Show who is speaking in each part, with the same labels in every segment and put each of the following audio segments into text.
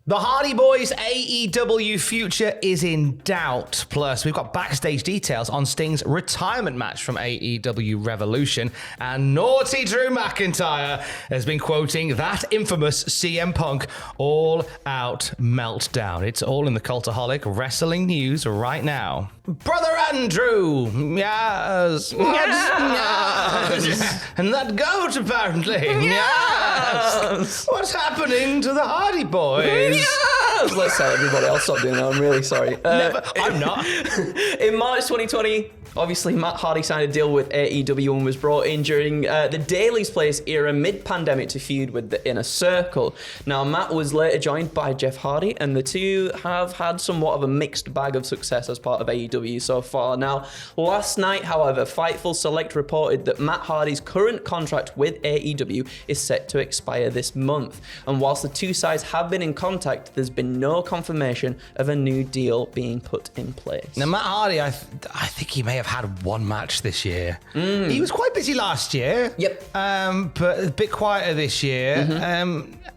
Speaker 1: The Hardy Boyz AEW future is in doubt. Plus, we've got backstage details on Sting's retirement match from AEW Revolution. And naughty Drew McIntyre has been quoting that infamous CM Punk All Out Meltdown. It's all in the Cultaholic wrestling news right now. Brother Andrew, yes, yes. And that goat, apparently, yes. What's happening to the Hardy Boyz?
Speaker 2: Yes! Let's tell everybody. I'll stop doing that. I'm really sorry.
Speaker 1: I'm not.
Speaker 2: In March 2020, obviously Matt Hardy signed a deal with AEW and was brought in during the Daily's Place era mid-pandemic to feud with the Inner Circle. Now, Matt was later joined by Jeff Hardy, and the two have had somewhat of a mixed bag of success as part of AEW so far. Now, last night, however, Fightful Select reported that Matt Hardy's current contract with AEW is set to expire this month. And whilst the two sides have been in contact, there's been no confirmation of a new deal being put in place.
Speaker 1: Now, Matt Hardy, I think he may have had one match this year. He was quite busy last year.
Speaker 2: Yep.
Speaker 1: But a bit quieter this year.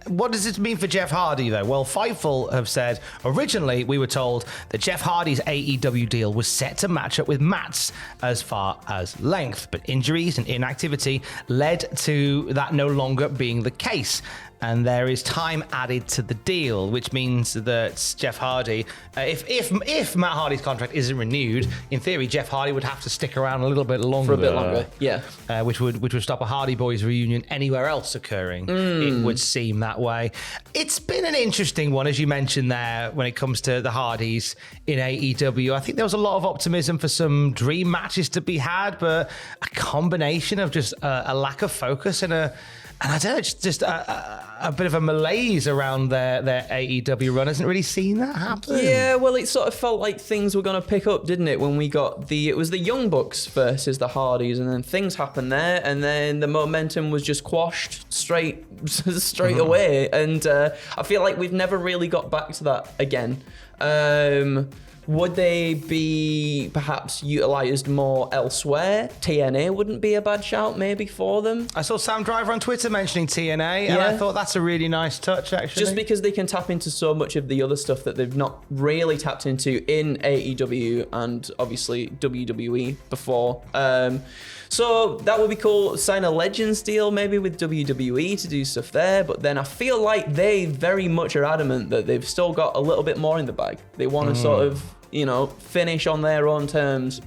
Speaker 1: What does this mean for Jeff Hardy, though? Well, Fightful have said, originally we were told that Jeff Hardy's AEW deal was set to match up with Matt's as far as length, but injuries and inactivity led to that no longer being the case. And there is time added to the deal, which means that Jeff Hardy, if Matt Hardy's contract isn't renewed, in theory, Jeff Hardy would have to stick around a little bit longer.
Speaker 2: For a bit longer, yeah.
Speaker 1: Which would stop a Hardy Boyz reunion anywhere else occurring. It would seem that way. It's been an interesting one, as you mentioned there, when it comes to the Hardys in AEW. I think there was a lot of optimism for some dream matches to be had, but a combination of just a lack of focus and I don't know, just a bit of a malaise around their AEW run. Hasn't really seen that happen.
Speaker 2: Yeah, well, it sort of felt like things were going to pick up, didn't it? When we got it was the Young Bucks versus the Hardys, and then things happened there, and then the momentum was just quashed straight away. And I feel like we've never really got back to that again. Would they be perhaps utilised more elsewhere? TNA wouldn't be a bad shout maybe for them.
Speaker 1: I saw Sam Driver on Twitter mentioning TNA, and I thought that's a really nice touch, actually.
Speaker 2: Just because they can tap into so much of the other stuff that they've not really tapped into in AEW and obviously WWE before. So that would be cool. Sign a Legends deal maybe with WWE to do stuff there. But then I feel like they very much are adamant that they've still got a little bit more in the bag. They want to sort of, finish on their own terms.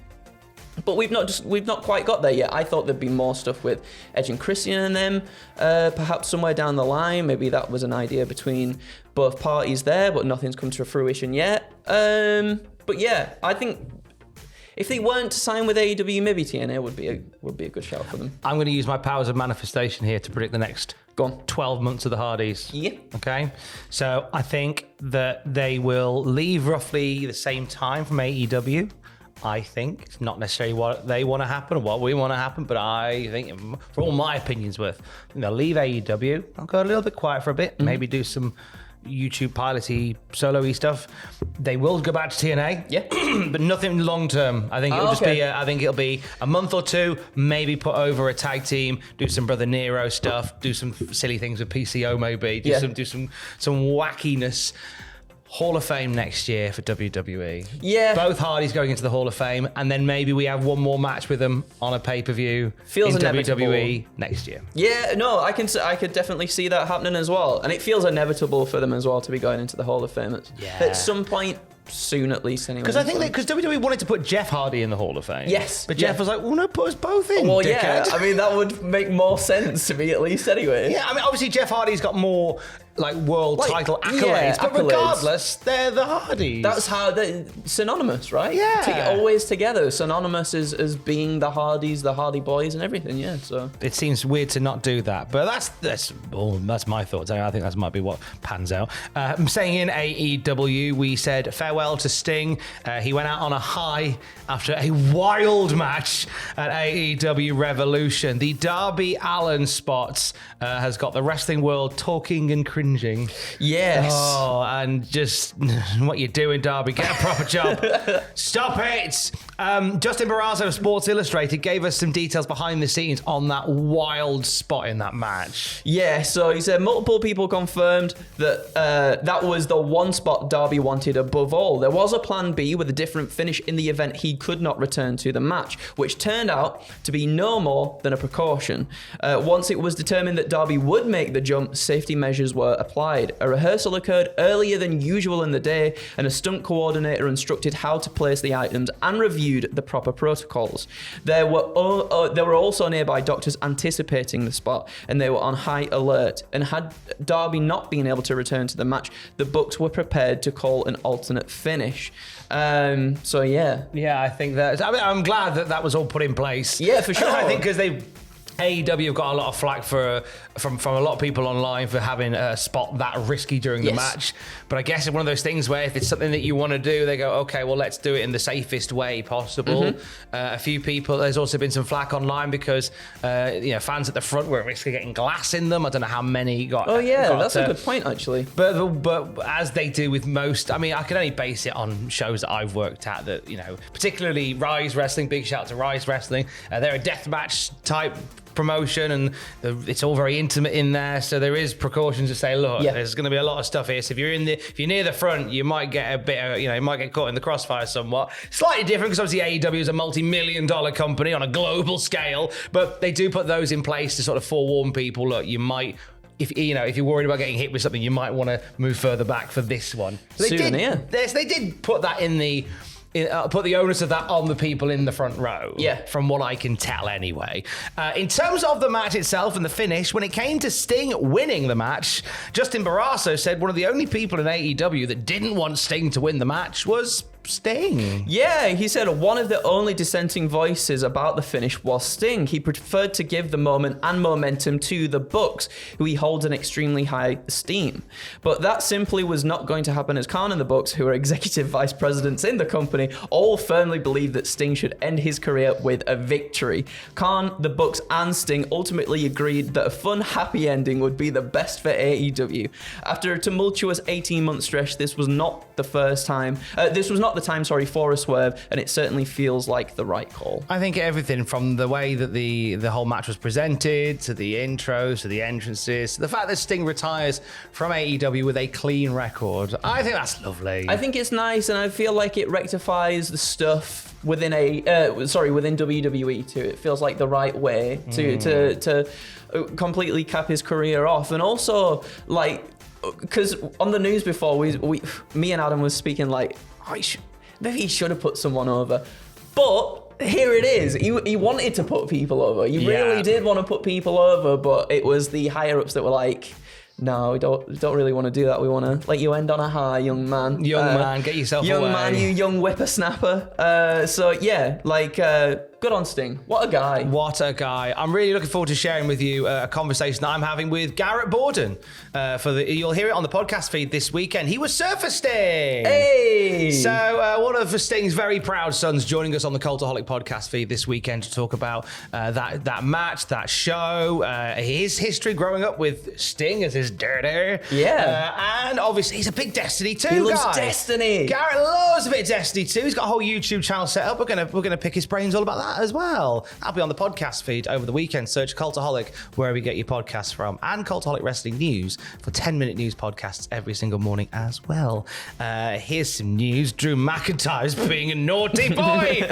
Speaker 2: But we've not quite got there yet. I thought there'd be more stuff with Edge and Christian and them, perhaps somewhere down the line. Maybe that was an idea between both parties there, but nothing's come to fruition yet. But yeah, I think if they weren't to sign with AEW, maybe TNA would be a good shout for them.
Speaker 1: I'm going to use my powers of manifestation here to predict the next 12 months of the Hardys.
Speaker 2: Yeah.
Speaker 1: Okay. So I think that they will leave roughly the same time from AEW. I think it's not necessarily what they want to happen or what we want to happen, but I think, for all my opinions worth, they'll leave AEW. I'll go a little bit quiet for a bit, maybe do some YouTube piloty solo-y stuff. They will go back to TNA, but nothing long term. I think it'll just be I think it'll be a month or two, maybe put over a tag team, do some Brother Nero stuff, do some silly things with PCO maybe, do some wackiness. Hall of Fame next year for WWE.
Speaker 2: Yeah.
Speaker 1: Both Hardys going into the Hall of Fame, and then maybe we have one more match with them on a pay-per-view in WWE next year.
Speaker 2: Yeah, no, I could definitely see that happening as well. And it feels inevitable for them as well to be going into the Hall of Fame at some point soon, at least, anyway.
Speaker 1: Because I think because WWE wanted to put Jeff Hardy in the Hall of Fame.
Speaker 2: Yes.
Speaker 1: But Jeff was like, well, no, put us both in,
Speaker 2: well,
Speaker 1: dickhead.
Speaker 2: Yeah, I mean, that would make more sense to me, at least, anyway.
Speaker 1: Yeah, I mean, obviously, Jeff Hardy's got more world title accolades, but regardless, they're the Hardys.
Speaker 2: That's how they're synonymous, right?
Speaker 1: Yeah.
Speaker 2: Always together. Synonymous as being the Hardys, the Hardy Boys, and everything, yeah. So
Speaker 1: it seems weird to not do that, but that's my thoughts. I think that might be what pans out. Saying in AEW, we said farewell farewell to Sting. He went out on a high after a wild match at AEW Revolution. The Darby Allin spot has got the wrestling world talking and cringing.
Speaker 2: Yes.
Speaker 1: Oh, and just what you doing, Darby? Get a proper job. Stop it. Justin Barraza of Sports Illustrated gave us some details behind the scenes on that wild spot in that match.
Speaker 2: Yeah, so he said multiple people confirmed that that was the one spot Darby wanted above all. There was a plan B with a different finish in the event he could not return to the match, which turned out to be no more than a precaution. Once it was determined that Darby would make the jump, safety measures were applied. A rehearsal occurred earlier than usual in the day, and a stunt coordinator instructed how to place the items and reviewed the proper protocols. There were also nearby doctors anticipating the spot, and they were on high alert. And had Darby not been able to return to the match, the Bucks were prepared to call an alternate finish. So yeah.
Speaker 1: Yeah, I think that. I mean, I'm glad that was all put in place.
Speaker 2: Yeah, for sure.
Speaker 1: I think because AEW have got a lot of flack from a lot of people online for having a spot that risky during the match. But I guess it's one of those things where if it's something that you want to do, they go, okay, well, let's do it in the safest way possible. A few people, there's also been some flack online because fans at the front were risking getting glass in them. I don't know how many got.
Speaker 2: Oh yeah, that's a good point actually.
Speaker 1: But as they do with most, I mean, I can only base it on shows that I've worked at that, particularly Rise Wrestling. Big shout out to Rise Wrestling. They're a deathmatch type promotion, and it's all very intimate in there, so there is precautions to say, look, there's going to be a lot of stuff here, so if you're near the front, you might get a bit of, you might get caught in the crossfire somewhat. Slightly different because obviously AEW is a multi-million-dollar company on a global scale, but they do put those in place to sort of forewarn people, look, you might, if you're worried about getting hit with something, you might want to move further back for this one. They did put that in the put the onus of that on the people in the front row. Yeah. From what I can tell anyway. In terms of the match itself and the finish, when it came to Sting winning the match, Justin Barraza said one of the only people in AEW that didn't want Sting to win the match was Sting.
Speaker 2: Yeah, he said one of the only dissenting voices about the finish was Sting. He preferred to give the moment and momentum to the Bucks, who he holds in extremely high esteem. But that simply was not going to happen, as Khan and the Bucks, who are executive vice presidents in the company, all firmly believe that Sting should end his career with a victory. Khan, the Bucks, and Sting ultimately agreed that a fun, happy ending would be the best for AEW. After a tumultuous 18-month stretch, this was not the time for a swerve, and it certainly feels like the right call.
Speaker 1: I think everything from the way that the whole match was presented, to the intros, to the entrances, to the fact that Sting retires from AEW with a clean record, I think that's lovely.
Speaker 2: I think it's nice, and I feel like it rectifies the stuff within WWE too. It feels like the right way to completely cap his career off, and also like, because on the news before, me and Adam was speaking like, maybe he should have put someone over. But here it is. He wanted to put people over. He really did want to put people over, but it was the higher-ups that were like, no, we don't really want to do that. We want to let you end on a high, young man.
Speaker 1: Get yourself
Speaker 2: young
Speaker 1: away.
Speaker 2: Young man, you young whippersnapper. So yeah, like, good on Sting. What a guy.
Speaker 1: What a guy. I'm really looking forward to sharing with you a conversation that I'm having with Garrett Borden. You'll hear it on the podcast feed this weekend. He was Surfer Sting.
Speaker 2: Hey!
Speaker 1: So one of Sting's very proud sons joining us on the Cultaholic podcast feed this weekend to talk about that match, that show, his history growing up with Sting as his dirty.
Speaker 2: Yeah.
Speaker 1: And obviously he's a big Destiny 2 guy.
Speaker 2: He loves Destiny.
Speaker 1: Garrett loves a bit of Destiny 2. He's got a whole YouTube channel set up. We're gonna pick his brains all about that as well. That'll be on the podcast feed over the weekend. Search Cultaholic wherever you get your podcasts from, and Cultaholic Wrestling News for 10-minute news podcasts every single morning as well. Here's some news. Drew McIntyre's being a naughty boy.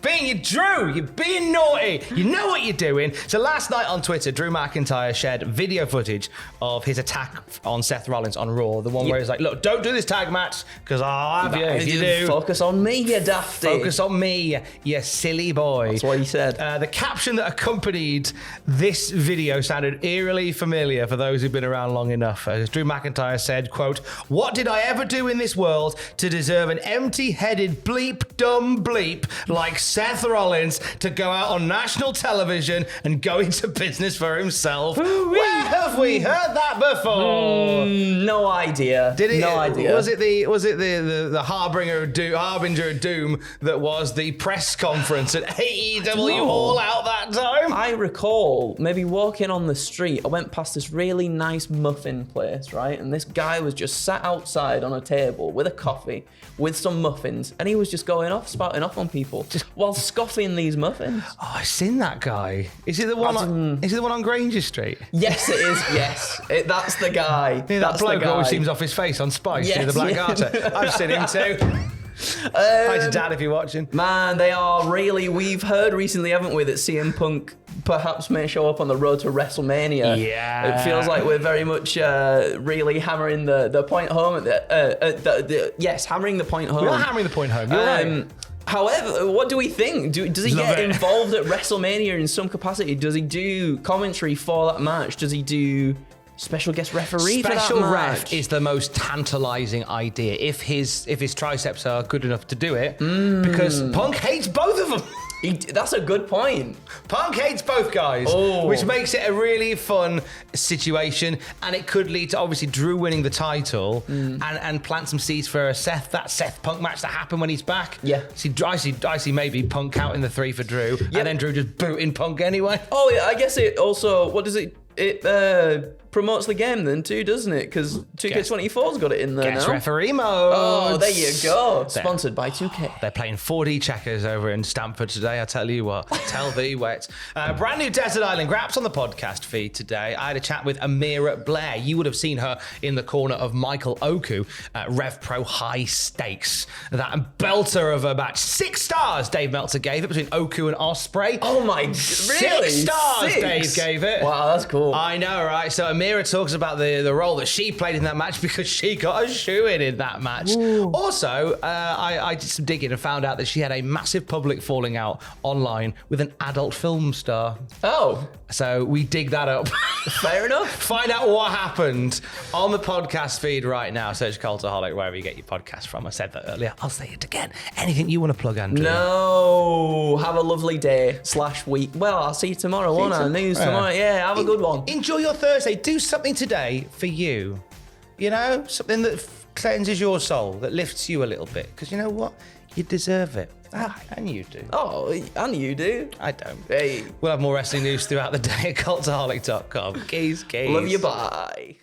Speaker 1: You're being naughty. You know what you're doing. So last night on Twitter, Drew McIntyre shared video footage of his attack on Seth Rollins on Raw. The one where he's like, look, don't do this tag match because I'll have you if you do.
Speaker 2: Focus on me, you dafty.
Speaker 1: Focus on me, you silly boy.
Speaker 2: That's what he said.
Speaker 1: The caption that accompanied this video sounded eerily familiar for those who've been around long enough. As Drew McIntyre said, quote, "What did I ever do in this world to deserve an empty-headed bleep dumb bleep like Seth Rollins to go out on national television and go into business for himself. Where have we heard that before?
Speaker 2: No idea.
Speaker 1: Did it?
Speaker 2: No idea.
Speaker 1: Was it the harbinger of doom that was the press conference at AEW All Out that time?
Speaker 2: I recall maybe walking on the street. I went past this really nice muffin place, right? And this guy was just sat outside on a table with a coffee, with some muffins, and he was just going off, spouting off on people, just while scoffing these muffins.
Speaker 1: Oh, I've seen that guy. Is it the one? Is it the one on Granger Street?
Speaker 2: Yes, it is. Yes, that's the guy.
Speaker 1: Yeah,
Speaker 2: that's
Speaker 1: that bloke
Speaker 2: the guy.
Speaker 1: always seems off his face on Spice.
Speaker 2: Yes,
Speaker 1: Yeah, the Black Garter. I've seen him too. Hi to Dad if you're watching.
Speaker 2: Man, they are really. We've heard recently, haven't we, that CM Punk perhaps may show up on the road to WrestleMania.
Speaker 1: Yeah.
Speaker 2: It feels like we're very much really hammering the point home. Yes, hammering the point home.
Speaker 1: We are hammering the point home. You're right.
Speaker 2: However, what do we think? Does he get involved at WrestleMania in some capacity? Does he do commentary for that match? Does he do special guest referee for that match?
Speaker 1: Special ref is the most tantalising idea if his triceps are good enough to do it, because Punk hates both of them.
Speaker 2: That's a good point.
Speaker 1: Punk hates both guys, which makes it a really fun situation, and it could lead to obviously Drew winning the title and plant some seeds for that Seth Punk match to happen when he's back.
Speaker 2: Yeah.
Speaker 1: I see maybe Punk out in the 3 for Drew, and then Drew just booting Punk anyway.
Speaker 2: Oh, yeah, I guess it also, what does it promotes the game then too, doesn't it? Because 2K24's got it in there
Speaker 1: Guest
Speaker 2: now.
Speaker 1: referee mode.
Speaker 2: Oh, there you go. Sponsored by 2K.
Speaker 1: They're playing 4D checkers over in Stamford today, I tell you what. Tell thee what. Brand new Desert Island Graps on the podcast feed today. I had a chat with Amira Blair. You would have seen her in the corner of Michael Oku at Rev Pro High Stakes. That belter of a match. 6 stars Dave Meltzer gave it between Oku and Ospreay.
Speaker 2: Oh my, really?
Speaker 1: 6 stars
Speaker 2: 6?
Speaker 1: Dave gave it.
Speaker 2: Wow, that's cool.
Speaker 1: I know, right? So Amira talks about the role that she played in that match because she got a shoe-in in that match. Ooh. Also, I did some digging and found out that she had a massive public falling out online with an adult film star.
Speaker 2: Oh.
Speaker 1: So we dig that up.
Speaker 2: Fair enough.
Speaker 1: Find out what happened on the podcast feed right now. Search Cultaholic wherever you get your podcast from. I said that earlier. I'll say it again. Anything you want to plug, Andrew?
Speaker 2: No. Have a lovely day / week. Well, I'll see you tomorrow, won't I? News tomorrow. Yeah, have a good one.
Speaker 1: Enjoy your Thursday. Do something today for you. You know, something that cleanses your soul, that lifts you a little bit. Because you know what? You deserve it. And you do.
Speaker 2: Oh, and you do.
Speaker 1: I don't.
Speaker 2: Hey.
Speaker 1: We'll have more wrestling news throughout the day at cultaholic.com. Keys.
Speaker 2: Love you, bye.